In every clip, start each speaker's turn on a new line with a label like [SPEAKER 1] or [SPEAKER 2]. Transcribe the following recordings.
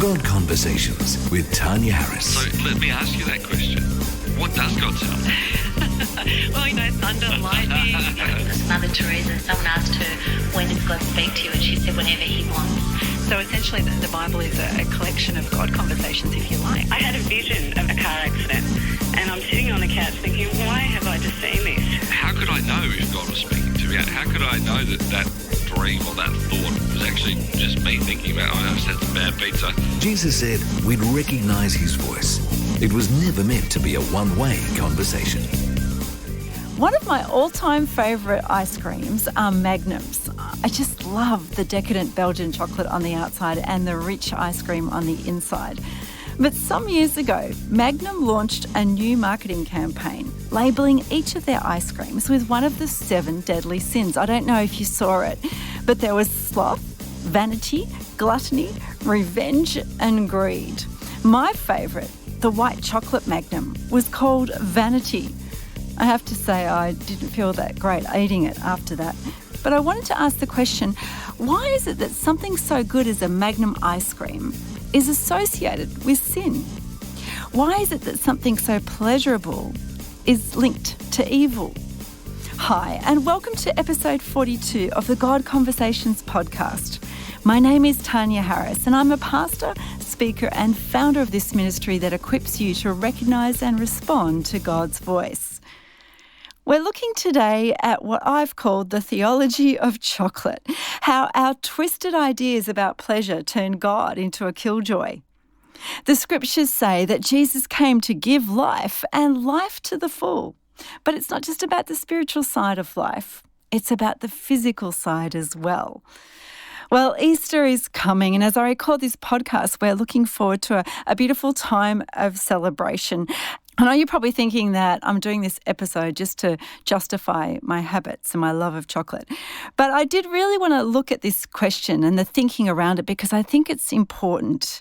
[SPEAKER 1] God Conversations with Tanya Harris.
[SPEAKER 2] So let me ask you that question. What does God sound like?
[SPEAKER 3] Well, thunder, lightning.
[SPEAKER 4] Mother Teresa, someone asked her, when does God speak to you? And she said, whenever he wants.
[SPEAKER 3] So essentially the Bible is a collection of God conversations, if you like.
[SPEAKER 5] I had a vision of a car accident and I'm sitting on the couch thinking, why have I just seen this?
[SPEAKER 2] How could I know if God was speaking to me? How could I know that dream or that thought was actually just me thinking about, I just had some bad pizza?
[SPEAKER 1] Jesus said we'd recognize his voice. It was never meant to be a one-way conversation.
[SPEAKER 6] One of my all-time favourite ice creams are Magnums. I just love the decadent Belgian chocolate on the outside and the rich ice cream on the inside. But some years ago, Magnum launched a new marketing campaign labelling each of their ice creams with one of the 7 deadly sins. I don't know if you saw it, but there was sloth, vanity, gluttony, revenge and greed. My favourite, the white chocolate Magnum, was called Vanity. I have to say I didn't feel that great eating it after that. But I wanted to ask the question, why is it that something so good as a Magnum ice cream is associated with sin? Why is it that something so pleasurable is linked to evil? Hi, and welcome to episode 42 of the God Conversations podcast. My name is Tanya Harris, and I'm a pastor, speaker, and founder of this ministry that equips you to recognise and respond to God's voice. We're looking today at what I've called the theology of chocolate, how our twisted ideas about pleasure turn God into a killjoy. The scriptures say that Jesus came to give life and life to the full. But it's not just about the spiritual side of life, it's about the physical side as well. Well, Easter is coming, and as I record this podcast, we're looking forward to a beautiful time of celebration. I know you're probably thinking that I'm doing this episode just to justify my habits and my love of chocolate. But I did really want to look at this question and the thinking around it because I think it's important.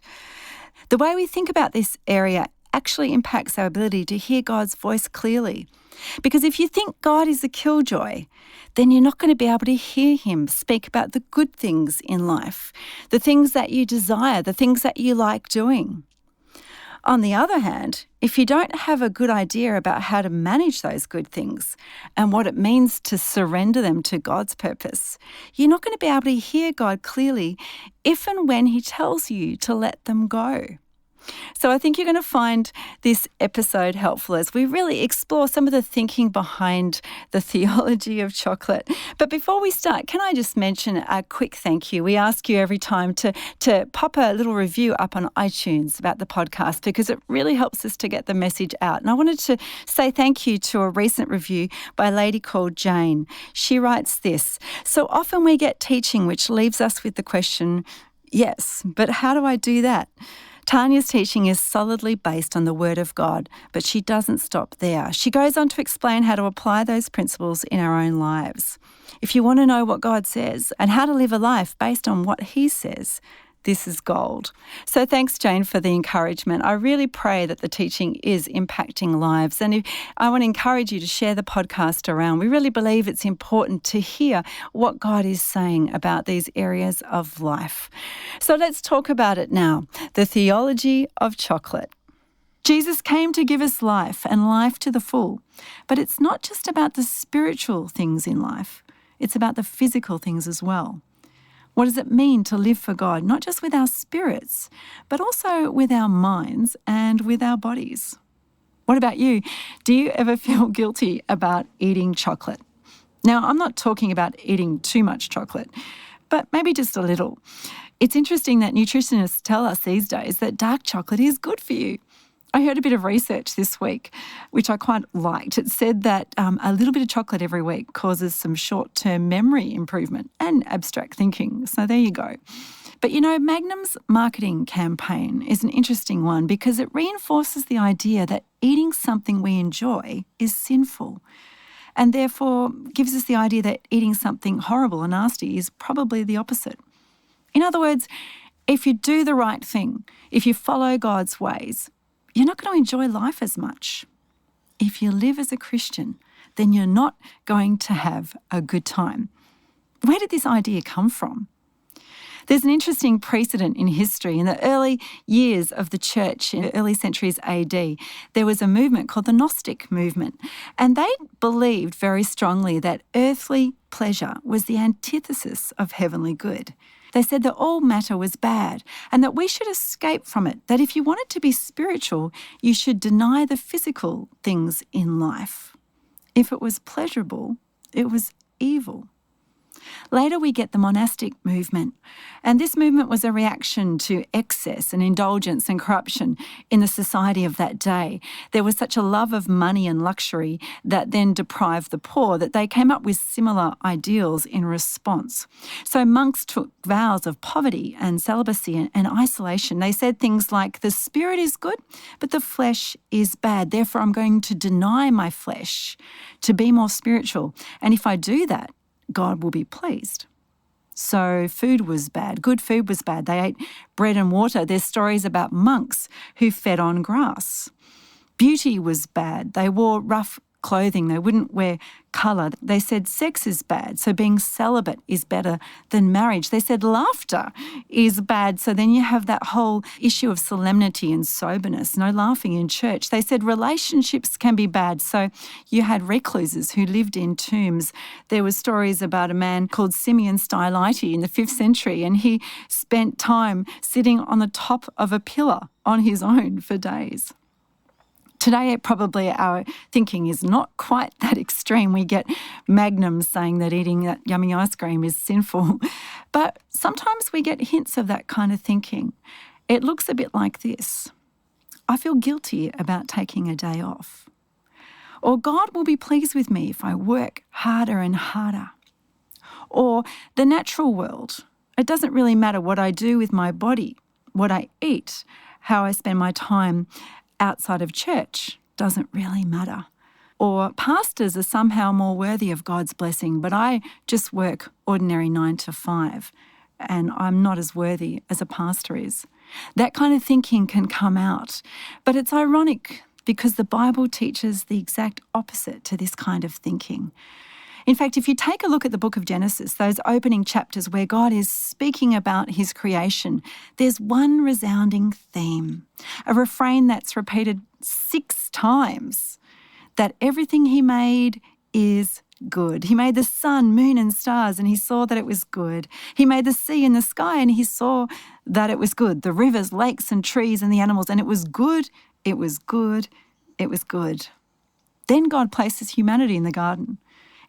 [SPEAKER 6] The way we think about this area actually impacts our ability to hear God's voice clearly. Because if you think God is a killjoy, then you're not going to be able to hear him speak about the good things in life, the things that you desire, the things that you like doing. On the other hand, if you don't have a good idea about how to manage those good things and what it means to surrender them to God's purpose, you're not going to be able to hear God clearly if and when he tells you to let them go. So I think you're going to find this episode helpful as we really explore some of the thinking behind the theology of chocolate. But before we start, can I just mention a quick thank you? We ask you every time to pop a little review up on iTunes about the podcast because it really helps us to get the message out. And I wanted to say thank you to a recent review by a lady called Jane. She writes this: "So often we get teaching which leaves us with the question, yes, but how do I do that? Tanya's teaching is solidly based on the Word of God, but she doesn't stop there. She goes on to explain how to apply those principles in our own lives. If you want to know what God says and how to live a life based on what he says, this is gold." So thanks, Jane, for the encouragement. I really pray that the teaching is impacting lives. And I want to encourage you to share the podcast around. We really believe it's important to hear what God is saying about these areas of life. So let's talk about it now. The theology of chocolate. Jesus came to give us life and life to the full. But it's not just about the spiritual things in life. It's about the physical things as well. What does it mean to live for God, not just with our spirits, but also with our minds and with our bodies? What about you? Do you ever feel guilty about eating chocolate? Now, I'm not talking about eating too much chocolate, but maybe just a little. It's interesting that nutritionists tell us these days that dark chocolate is good for you. I heard a bit of research this week, which I quite liked. It said that a little bit of chocolate every week causes some short-term memory improvement and abstract thinking. So there you go. But Magnum's marketing campaign is an interesting one because it reinforces the idea that eating something we enjoy is sinful, and therefore gives us the idea that eating something horrible and nasty is probably the opposite. In other words, if you do the right thing, if you follow God's ways, you're not going to enjoy life as much. If you live as a Christian, then you're not going to have a good time. Where did this idea come from? There's an interesting precedent in history. In the early years of the church, in the early centuries AD, there was a movement called the Gnostic movement. And they believed very strongly that earthly pleasure was the antithesis of heavenly good. They said that all matter was bad and that we should escape from it, that if you wanted to be spiritual, you should deny the physical things in life. If it was pleasurable, it was evil. Later we get the monastic movement, and this movement was a reaction to excess and indulgence and corruption in the society of that day. There was such a love of money and luxury that then deprived the poor that they came up with similar ideals in response. So monks took vows of poverty and celibacy and isolation. They said things like, the spirit is good, but the flesh is bad. Therefore, I'm going to deny my flesh to be more spiritual. And if I do that, God will be pleased. So food was bad. Good food was bad. They ate bread and water. There's stories about monks who fed on grass. Beauty was bad. They wore rough clothing. They wouldn't wear colour. They said sex is bad, so being celibate is better than marriage. They said laughter is bad, so then you have that whole issue of solemnity and soberness, no laughing in church. They said relationships can be bad, so you had recluses who lived in tombs. There were stories about a man called Simeon Stylites in the 5th century, and he spent time sitting on the top of a pillar on his own for days. Today, probably our thinking is not quite that extreme. We get Magnum saying that eating that yummy ice cream is sinful. But sometimes we get hints of that kind of thinking. It looks a bit like this. I feel guilty about taking a day off. Or God will be pleased with me if I work harder and harder. Or the natural world. It doesn't really matter what I do with my body, what I eat, how I spend my time outside of church doesn't really matter. Or pastors are somehow more worthy of God's blessing, but I just work ordinary 9 to 5 and I'm not as worthy as a pastor is. That kind of thinking can come out. But it's ironic because the Bible teaches the exact opposite to this kind of thinking. In fact, if you take a look at the book of Genesis, those opening chapters where God is speaking about his creation, there's one resounding theme, a refrain that's repeated 6 times, that everything he made is good. He made the sun, moon and stars and he saw that it was good. He made the sea and the sky and he saw that it was good. The rivers, lakes and trees and the animals, and it was good, it was good, it was good. Then God places humanity in the garden.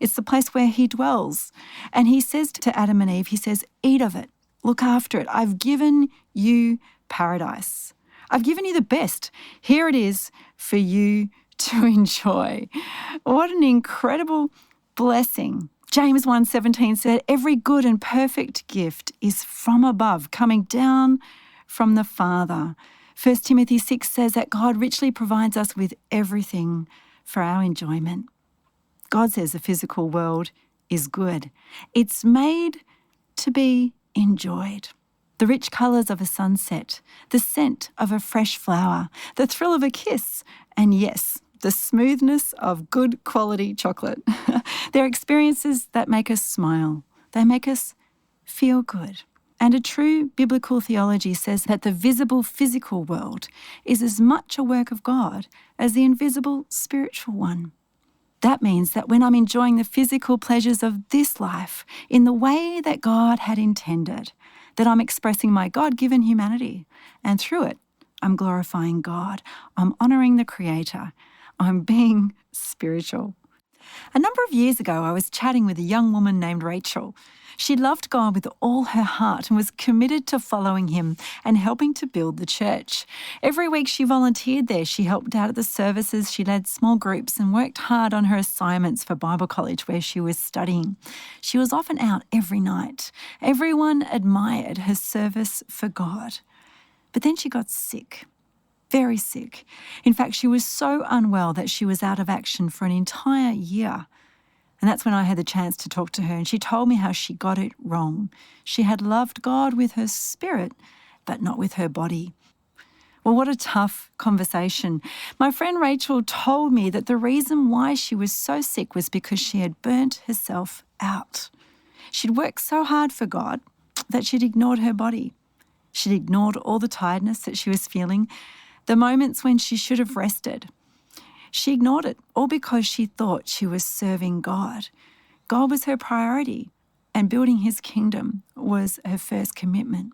[SPEAKER 6] It's the place where he dwells. And he says to Adam and Eve, he says, eat of it, look after it. I've given you paradise. I've given you the best. Here it is for you to enjoy. What an incredible blessing. James 1:17 said, every good and perfect gift is from above, coming down from the Father. 1 Timothy 6 says that God richly provides us with everything for our enjoyment. God says the physical world is good. It's made to be enjoyed. The rich colours of a sunset, the scent of a fresh flower, the thrill of a kiss, and yes, the smoothness of good quality chocolate. They're experiences that make us smile. They make us feel good. And a true biblical theology says that the visible physical world is as much a work of God as the invisible spiritual one. That means that when I'm enjoying the physical pleasures of this life in the way that God had intended, that I'm expressing my God-given humanity. And through it, I'm glorifying God. I'm honouring the Creator. I'm being spiritual. A number of years ago, I was chatting with a young woman named Rachel. She loved God with all her heart and was committed to following him and helping to build the church. Every week she volunteered there. She helped out at the services, she led small groups and worked hard on her assignments for Bible college where she was studying. She was often out every night. Everyone admired her service for God. But then she got sick. Very sick. In fact, she was so unwell that she was out of action for an entire year. And that's when I had the chance to talk to her, and she told me how she got it wrong. She had loved God with her spirit, but not with her body. Well, what a tough conversation. My friend Rachel told me that the reason why she was so sick was because she had burnt herself out. She'd worked so hard for God, that she'd ignored her body. She'd ignored all the tiredness that she was feeling, the moments when she should have rested. She ignored it, all because she thought she was serving God. God was her priority, and building his kingdom was her first commitment.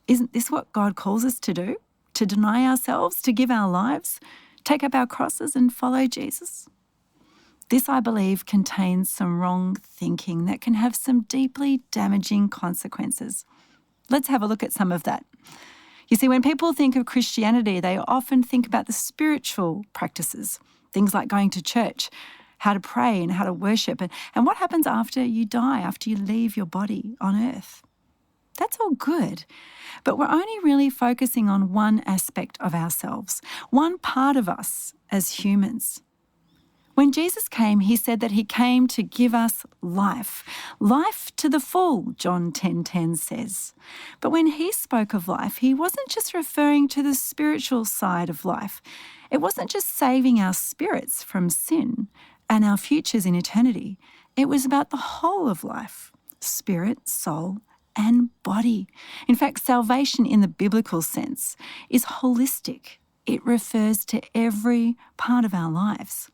[SPEAKER 6] Isn't this what God calls us to do? To deny ourselves, to give our lives, take up our crosses and follow Jesus? This, I believe, contains some wrong thinking that can have some deeply damaging consequences. Let's have a look at some of that. You see, when people think of Christianity, they often think about the spiritual practices, things like going to church, how to pray and how to worship, and what happens after you die, after you leave your body on earth. That's all good, but we're only really focusing on one aspect of ourselves, one part of us as humans. When Jesus came, he said that he came to give us life to the full, John 10:10 says. But when he spoke of life, he wasn't just referring to the spiritual side of life. It wasn't just saving our spirits from sin and our futures in eternity. It was about the whole of life, spirit, soul, and body. In fact, salvation in the biblical sense is holistic. It refers to every part of our lives.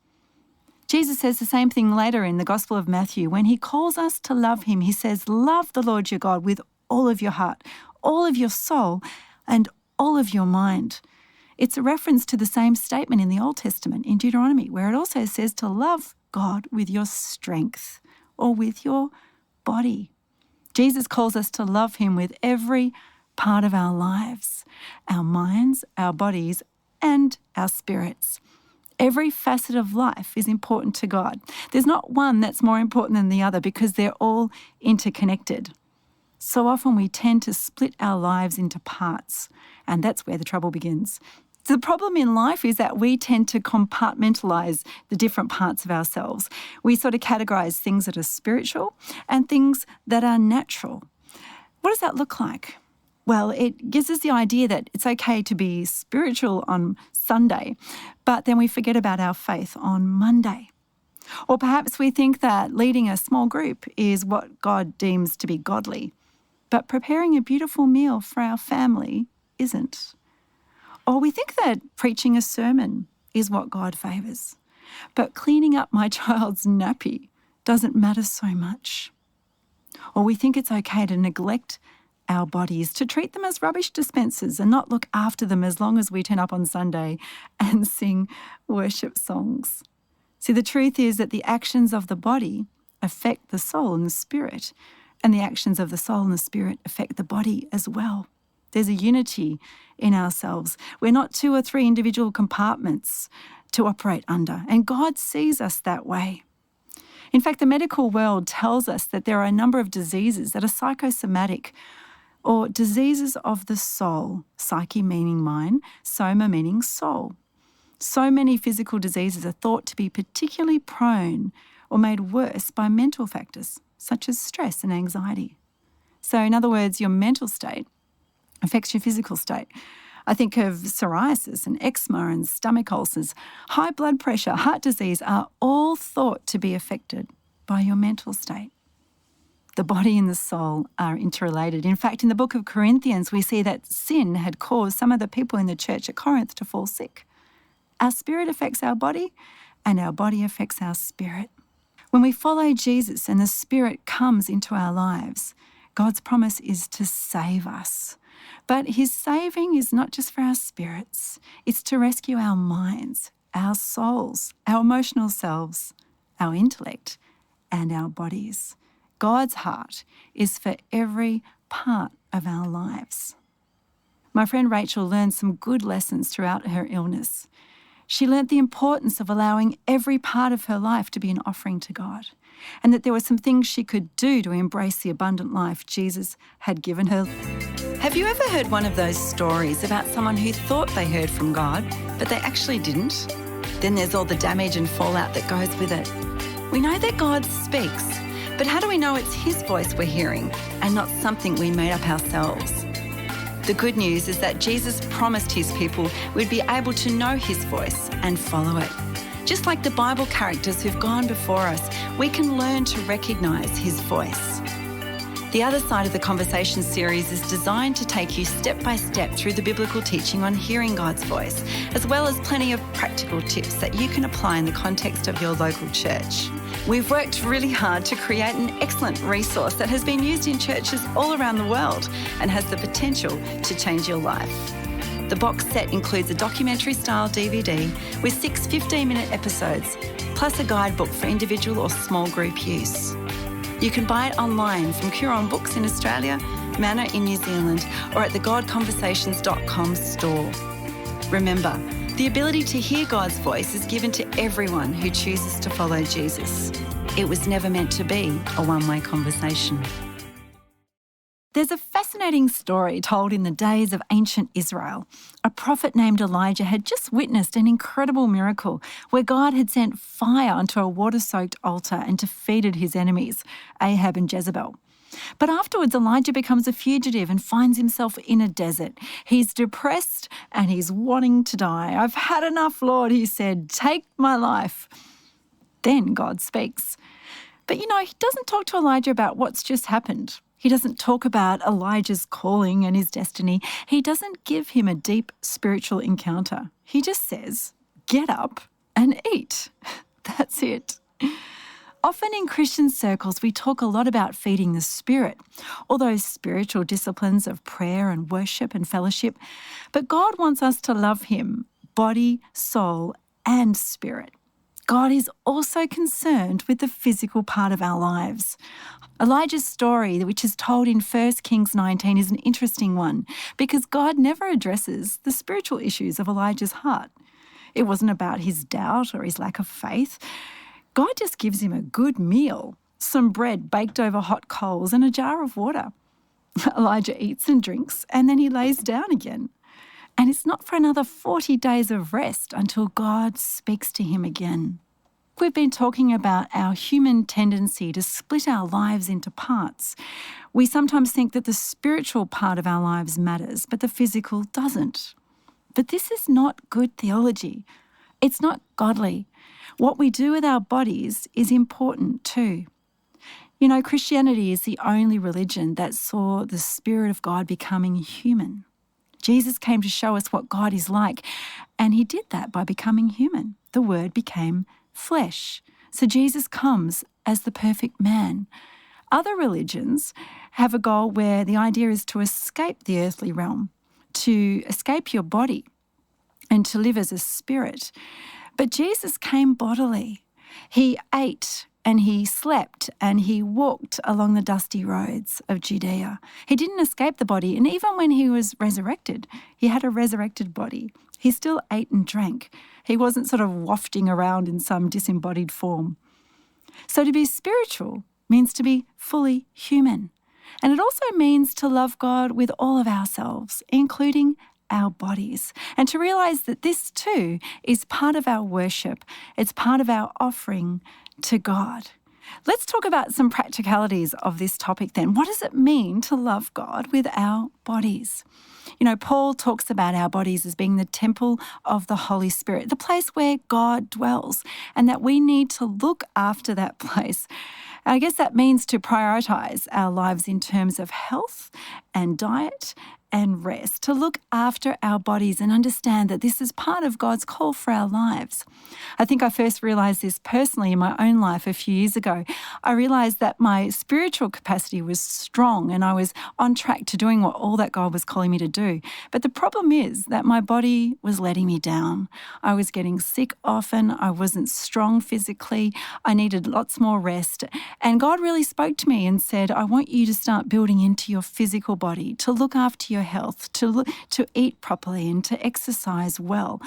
[SPEAKER 6] Jesus says the same thing later in the Gospel of Matthew. When he calls us to love him, he says, love the Lord your God with all of your heart, all of your soul, and all of your mind. It's a reference to the same statement in the Old Testament, in Deuteronomy, where it also says to love God with your strength or with your body. Jesus calls us to love him with every part of our lives, our minds, our bodies, and our spirits. Every facet of life is important to God. There's not one that's more important than the other because they're all interconnected. So often we tend to split our lives into parts, and that's where the trouble begins. The problem in life is that we tend to compartmentalize the different parts of ourselves. We sort of categorize things that are spiritual and things that are natural. What does that look like? Well, it gives us the idea that it's okay to be spiritual on Sunday, but then we forget about our faith on Monday. Or perhaps we think that leading a small group is what God deems to be godly, but preparing a beautiful meal for our family isn't. Or we think that preaching a sermon is what God favours, but cleaning up my child's nappy doesn't matter so much. Or we think it's okay to neglect our bodies, to treat them as rubbish dispensers and not look after them as long as we turn up on Sunday and sing worship songs. See, the truth is that the actions of the body affect the soul and the spirit, and the actions of the soul and the spirit affect the body as well. There's a unity in ourselves. We're not 2 or 3 individual compartments to operate under, and God sees us that way. In fact, the medical world tells us that there are a number of diseases that are psychosomatic, or diseases of the soul, psyche meaning mind, soma meaning soul. So many physical diseases are thought to be particularly prone or made worse by mental factors, such as stress and anxiety. So in other words, your mental state affects your physical state. I think of psoriasis and eczema and stomach ulcers. High blood pressure, heart disease are all thought to be affected by your mental state. The body and the soul are interrelated. In fact, in the book of Corinthians, we see that sin had caused some of the people in the church at Corinth to fall sick. Our spirit affects our body, and our body affects our spirit. When we follow Jesus and the Spirit comes into our lives, God's promise is to save us. But his saving is not just for our spirits. It's to rescue our minds, our souls, our emotional selves, our intellect, and our bodies. God's heart is for every part of our lives. My friend Rachel learned some good lessons throughout her illness. She learnt the importance of allowing every part of her life to be an offering to God, and that there were some things she could do to embrace the abundant life Jesus had given her. Have you ever heard one of those stories about someone who thought they heard from God, but they actually didn't? Then there's all the damage and fallout that goes with it. We know that God speaks, but how do we know it's his voice we're hearing and not something we made up ourselves? The good news is that Jesus promised his people we'd be able to know his voice and follow it. Just like the Bible characters who've gone before us, we can learn to recognise his voice. The Other Side of the Conversation series is designed to take you step by step through the biblical teaching on hearing God's voice, as well as plenty of practical tips that you can apply in the context of your local church. We've worked really hard to create an excellent resource that has been used in churches all around the world and has the potential to change your life. The box set includes a documentary-style DVD with 6 15-minute episodes, plus a guidebook for individual or small group use. You can buy it online from Curon Books in Australia, Manor in New Zealand, or at the godconversations.com store. Remember, the ability to hear God's voice is given to everyone who chooses to follow Jesus. It was never meant to be a one-way conversation. There's a fascinating story told in the days of ancient Israel. A prophet named Elijah had just witnessed an incredible miracle where God had sent fire onto a water-soaked altar and defeated his enemies, Ahab and Jezebel. But afterwards, Elijah becomes a fugitive and finds himself in a desert. He's depressed and he's wanting to die. "I've had enough, Lord," he said. "Take my life." Then God speaks. But he doesn't talk to Elijah about what's just happened. He doesn't talk about Elijah's calling and his destiny. He doesn't give him a deep spiritual encounter. He just says, "Get up and eat." That's it. Often in Christian circles, we talk a lot about feeding the Spirit, all those spiritual disciplines of prayer and worship and fellowship. But God wants us to love him, body, soul, and spirit. God is also concerned with the physical part of our lives. Elijah's story, which is told in 1 Kings 19, is an interesting one because God never addresses the spiritual issues of Elijah's heart. It wasn't about his doubt or his lack of faith. God just gives him a good meal, some bread baked over hot coals and a jar of water. Elijah eats and drinks and then he lays down again. And it's not for another 40 days of rest until God speaks to him again. We've been talking about our human tendency to split our lives into parts. We sometimes think that the spiritual part of our lives matters, but the physical doesn't. But this is not good theology. It's not godly. What we do with our bodies is important too. Christianity is the only religion that saw the Spirit of God becoming human. Jesus came to show us what God is like, and he did that by becoming human. The Word became flesh. So Jesus comes as the perfect man. Other religions have a goal where the idea is to escape the earthly realm, to escape your body and to live as a spirit. But Jesus came bodily. He ate and he slept and he walked along the dusty roads of Judea. He didn't escape the body, and even when he was resurrected, he had a resurrected body. He still ate and drank. He wasn't sort of wafting around in some disembodied form. So to be spiritual means to be fully human. And it also means to love God with all of ourselves, including our bodies, and to realise that this too is part of our worship. It's part of our offering to God. Let's talk about some practicalities of this topic then. What does it mean to love God with our bodies? Paul talks about our bodies as being the temple of the Holy Spirit, the place where God dwells, and that we need to look after that place. I guess that means to prioritise our lives in terms of health and diet and rest, to look after our bodies and understand that this is part of God's call for our lives. I think I first realised this personally in my own life a few years ago. I realised that my spiritual capacity was strong and I was on track to doing all that God was calling me to do. But the problem is that my body was letting me down. I was getting sick often. I wasn't strong physically. I needed lots more rest. And God really spoke to me and said, "I want you to start building into your physical body, to look after your health, to eat properly and to exercise well."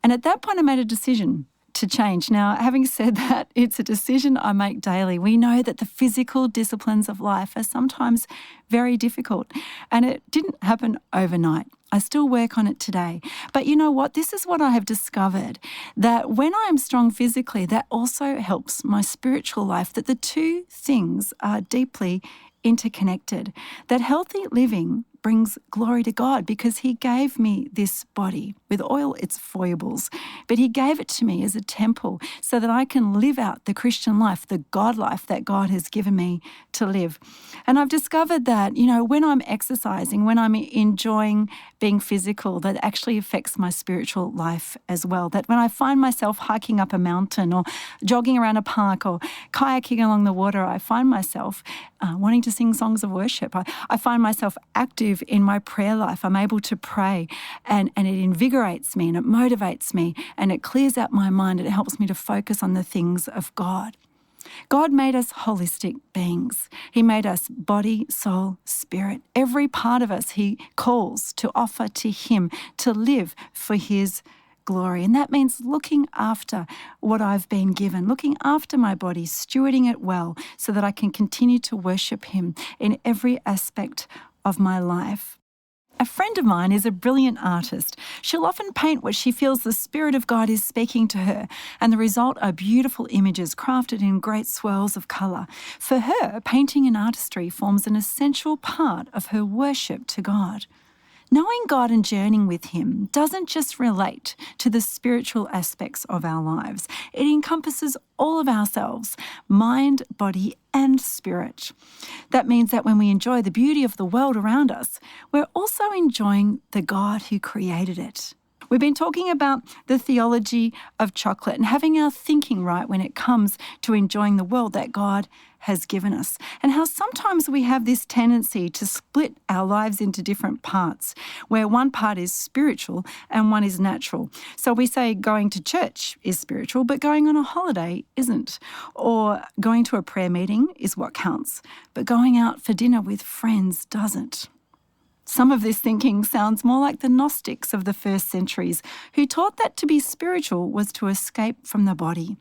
[SPEAKER 6] And at that point, I made a decision to change. Now, having said that, it's a decision I make daily. We know that the physical disciplines of life are sometimes very difficult, and it didn't happen overnight. I still work on it today. But you know what? This is what I have discovered, that when I am strong physically, that also helps my spiritual life, that the two things are deeply interconnected, that healthy living brings glory to God, because he gave me this body with all its foibles, but he gave it to me as a temple so that I can live out the Christian life, the God life that God has given me to live. And I've discovered that, when I'm exercising, when I'm enjoying being physical, that actually affects my spiritual life as well. That when I find myself hiking up a mountain or jogging around a park or kayaking along the water, I find myself wanting to sing songs of worship. I find myself active in my prayer life. I'm able to pray, and it invigorates me and it motivates me and it clears out my mind. It helps me to focus on the things of God. God made us holistic beings. He made us body, soul, spirit. Every part of us he calls to offer to him, to live for his glory. And that means looking after what I've been given, looking after my body, stewarding it well so that I can continue to worship him in every aspect of my life. A friend of mine is a brilliant artist. She'll often paint what she feels the Spirit of God is speaking to her, and the result are beautiful images crafted in great swirls of colour. For her, painting and artistry forms an essential part of her worship to God. Knowing God and journeying with him doesn't just relate to the spiritual aspects of our lives. It encompasses all of ourselves, mind, body, and spirit. That means that when we enjoy the beauty of the world around us, we're also enjoying the God who created it. We've been talking about the theology of chocolate and having our thinking right when it comes to enjoying the world that God has given us, and how sometimes we have this tendency to split our lives into different parts, where one part is spiritual and one is natural. So we say going to church is spiritual, but going on a holiday isn't. Or going to a prayer meeting is what counts, but going out for dinner with friends doesn't. Some of this thinking sounds more like the Gnostics of the first centuries, who taught that to be spiritual was to escape from the body.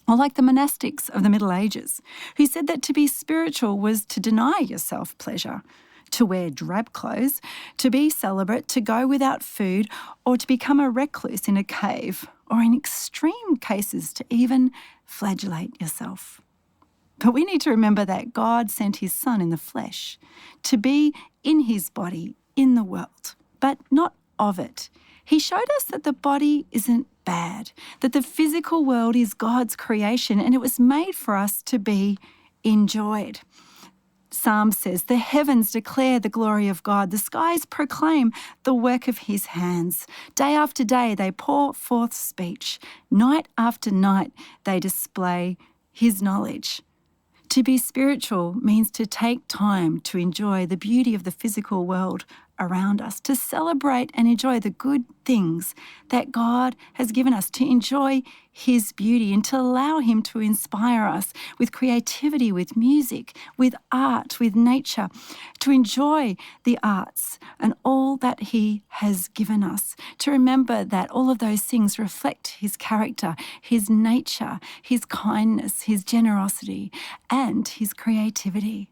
[SPEAKER 6] Or like the monastics of the Middle Ages, who said that to be spiritual was to deny yourself pleasure, to wear drab clothes, to be celibate, to go without food, or to become a recluse in a cave, or in extreme cases to even flagellate yourself. But we need to remember that God sent his Son in the flesh to be in his body, in the world, but not of it. He showed us that the body isn't bad, that the physical world is God's creation and it was made for us to be enjoyed. Psalm says, "The heavens declare the glory of God. The skies proclaim the work of his hands. Day after day they pour forth speech. Night after night they display his knowledge." To be spiritual means to take time to enjoy the beauty of the physical world around us, to celebrate and enjoy the good things that God has given us, to enjoy his beauty and to allow him to inspire us with creativity, with music, with art, with nature, to enjoy the arts and all that he has given us, to remember that all of those things reflect his character, his nature, his kindness, his generosity, and his creativity.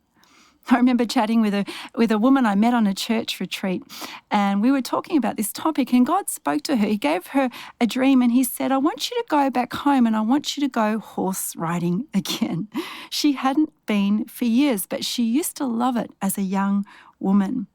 [SPEAKER 6] I remember chatting with a woman I met on a church retreat, and we were talking about this topic, and God spoke to her. He gave her a dream and he said, "I want you to go back home and I want you to go horse riding again." She hadn't been for years, but she used to love it as a young woman.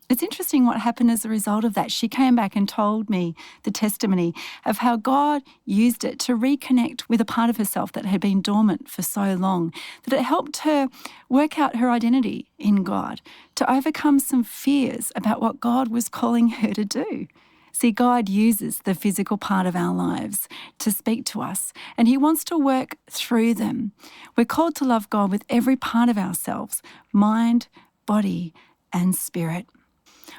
[SPEAKER 6] It's interesting what happened as a result of that. She came back and told me the testimony of how God used it to reconnect with a part of herself that had been dormant for so long, that it helped her work out her identity in God, to overcome some fears about what God was calling her to do. See, God uses the physical part of our lives to speak to us, and he wants to work through them. We're called to love God with every part of ourselves, mind, body, and spirit.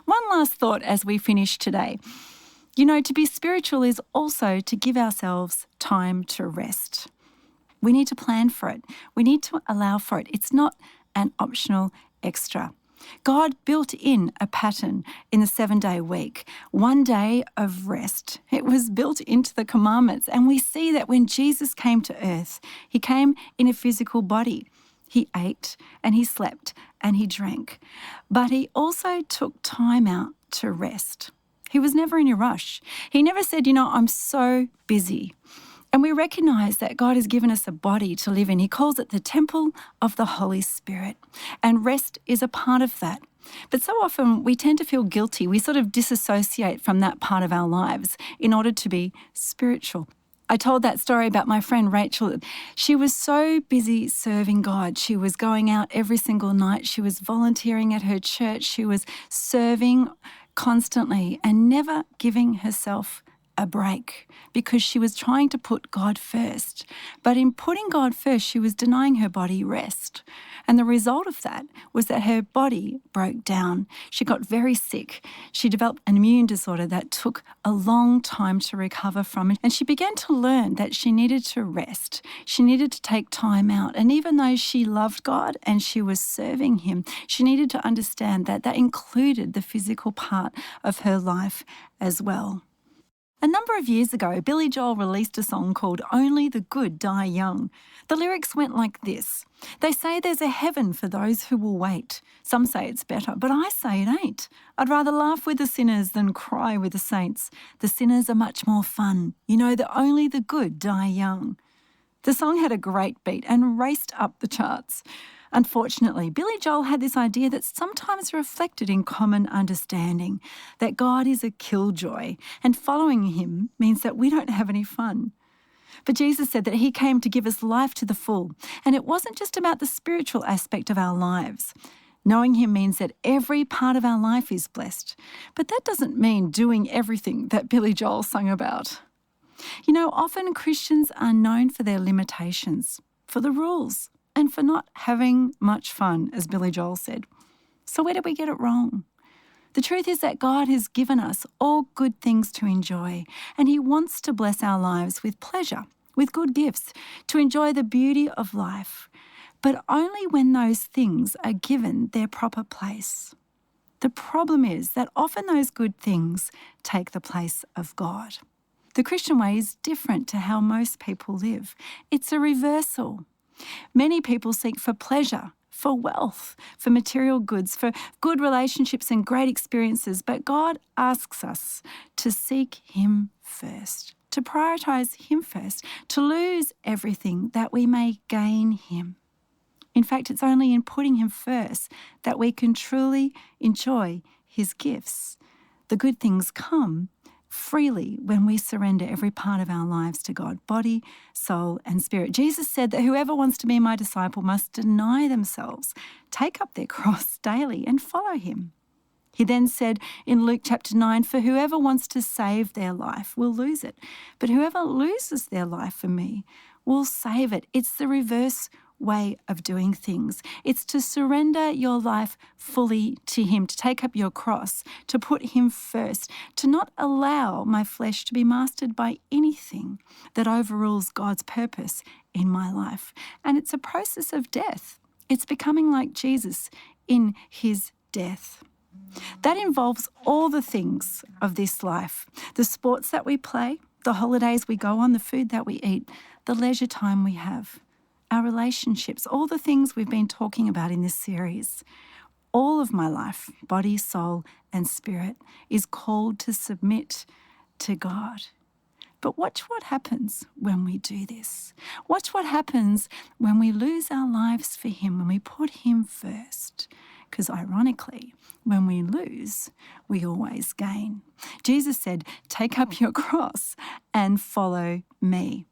[SPEAKER 6] One last thought as we finish today. To be spiritual is also to give ourselves time to rest. We need to plan for it. We need to allow for it. It's not an optional extra. God built in a pattern in the 7-day week, 1 day of rest. It was built into the commandments. And we see that when Jesus came to earth, he came in a physical body. He ate and he slept and he drank, but he also took time out to rest. He was never in a rush. He never said, "I'm so busy." And we recognize that God has given us a body to live in. He calls it the temple of the Holy Spirit, and rest is a part of that. But so often we tend to feel guilty. We sort of disassociate from that part of our lives in order to be spiritual. I told that story about my friend Rachel. She was so busy serving God. She was going out every single night. She was volunteering at her church. She was serving constantly and never giving herself a break because she was trying to put God first. But in putting God first, she was denying her body rest. And the result of that was that her body broke down. She got very sick. She developed an immune disorder that took a long time to recover from it. And she began to learn that she needed to rest. She needed to take time out. And even though she loved God and she was serving him, she needed to understand that that included the physical part of her life as well. A number of years ago, Billy Joel released a song called Only the Good Die Young. The lyrics went like this. They say there's a heaven for those who will wait. Some say it's better, but I say it ain't. I'd rather laugh with the sinners than cry with the saints. The sinners are much more fun. You know that only the good die young. The song had a great beat and raced up the charts. Unfortunately, Billy Joel had this idea that's sometimes reflected in common understanding, that God is a killjoy, and following him means that we don't have any fun. But Jesus said that he came to give us life to the full, and it wasn't just about the spiritual aspect of our lives. Knowing him means that every part of our life is blessed, but that doesn't mean doing everything that Billy Joel sung about. You know, often Christians are known for their limitations, for the rules, and for not having much fun, as Billy Joel said. So where did we get it wrong? The truth is that God has given us all good things to enjoy, and he wants to bless our lives with pleasure, with good gifts, to enjoy the beauty of life, but only when those things are given their proper place. The problem is that often those good things take the place of God. The Christian way is different to how most people live. It's a reversal. Many people seek for pleasure, for wealth, for material goods, for good relationships and great experiences, but God asks us to seek him first, to prioritise him first, to lose everything that we may gain him. In fact, it's only in putting him first that we can truly enjoy his gifts. The good things come freely when we surrender every part of our lives to God, body, soul, and spirit. Jesus said that whoever wants to be my disciple must deny themselves, take up their cross daily, and follow him. He then said in Luke chapter 9, for whoever wants to save their life will lose it, but whoever loses their life for me will save it. It's the reverse way of doing things. It's to surrender your life fully to him, to take up your cross, to put him first, to not allow my flesh to be mastered by anything that overrules God's purpose in my life. And it's a process of death. It's becoming like Jesus in his death. That involves all the things of this life, the sports that we play, the holidays we go on, the food that we eat, the leisure time we have, our relationships, all the things we've been talking about in this series. All of my life, body, soul, and spirit, is called to submit to God. But watch what happens when we do this. Watch what happens when we lose our lives for him, when we put him first. Because ironically, when we lose, we always gain. Jesus said, take up your cross and follow me.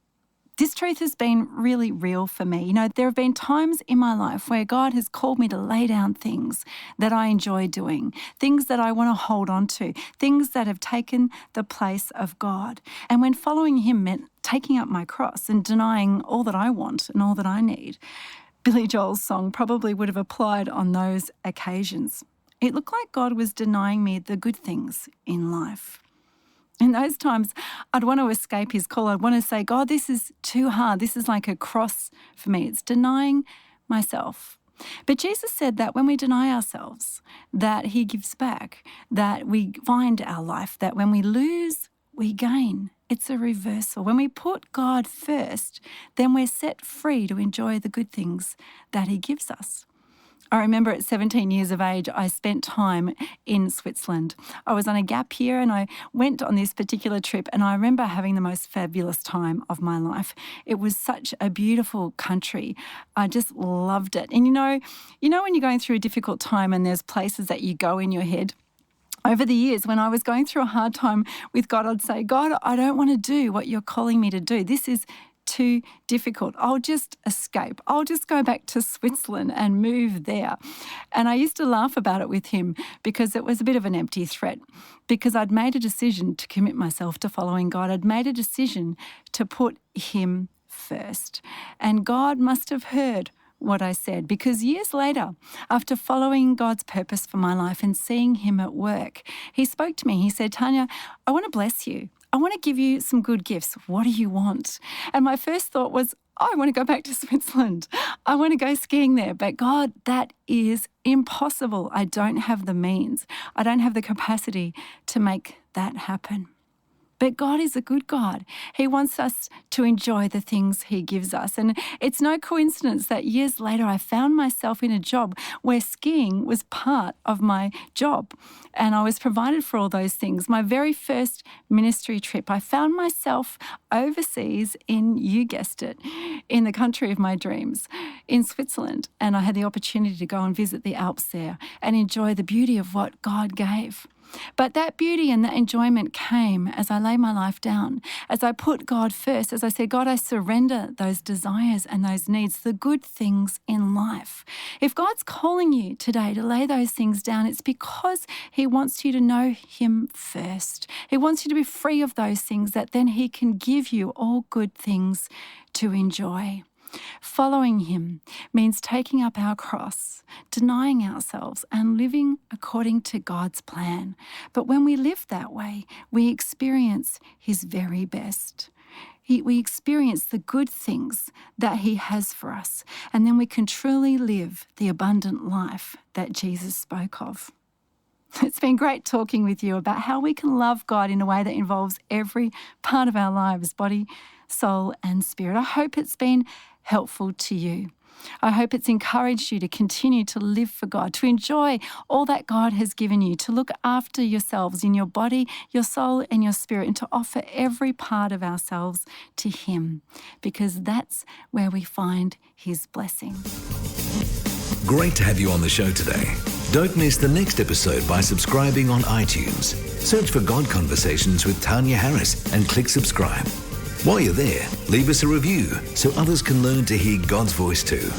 [SPEAKER 6] This truth has been really real for me. You know, there have been times in my life where God has called me to lay down things that I enjoy doing, things that I want to hold on to, things that have taken the place of God. And when following him meant taking up my cross and denying all that I want and all that I need, Billy Joel's song probably would have applied on those occasions. It looked like God was denying me the good things in life. In those times, I'd want to escape his call. I'd want to say, God, this is too hard. This is like a cross for me. It's denying myself. But Jesus said that when we deny ourselves, that he gives back, that we find our life, that when we lose, we gain. It's a reversal. When we put God first, then we're set free to enjoy the good things that he gives us. I remember at 17 years of age, I spent time in Switzerland. I was on a gap year and I went on this particular trip, and I remember having the most fabulous time of my life. It was such a beautiful country. I just loved it. And you know when you're going through a difficult time and there's places that you go in your head? Over the years, when I was going through a hard time with God, I'd say, God, I don't want to do what you're calling me to do. This is too difficult. I'll just escape. I'll just go back to Switzerland and move there. And I used to laugh about it with him because it was a bit of an empty threat, because I'd made a decision to commit myself to following God. I'd made a decision to put him first. And God must have heard what I said, because years later, after following God's purpose for my life and seeing him at work, he spoke to me. He said, Tanya, I want to bless you. I want to give you some good gifts. What do you want? And my first thought was, I want to go back to Switzerland. I want to go skiing there. But God, that is impossible. I don't have the means. I don't have the capacity to make that happen. But God is a good God. He wants us to enjoy the things he gives us. And it's no coincidence that years later I found myself in a job where skiing was part of my job. And I was provided for all those things. My very first ministry trip, I found myself overseas in, you guessed it, in the country of my dreams, in Switzerland. And I had the opportunity to go and visit the Alps there and enjoy the beauty of what God gave. But that beauty and that enjoyment came as I laid my life down, as I put God first, as I said, God, I surrender those desires and those needs, the good things in life. If God's calling you today to lay those things down, it's because he wants you to know him first. He wants you to be free of those things that then he can give you all good things to enjoy. Following him means taking up our cross, denying ourselves and living according to God's plan. But when we live that way, we experience his very best. We experience the good things that he has for us, and then we can truly live the abundant life that Jesus spoke of. It's been great talking with you about how we can love God in a way that involves every part of our lives, body, soul, and spirit. I hope it's been helpful to you. I hope it's encouraged you to continue to live for God, to enjoy all that God has given you, to look after yourselves in your body, your soul, and your spirit, and to offer every part of ourselves to him, because that's where we find his blessing.
[SPEAKER 1] Great to have you on the show today. Don't miss the next episode by subscribing on iTunes. Search for God Conversations with Tanya Harris and click subscribe. While you're there, leave us a review so others can learn to hear God's voice too.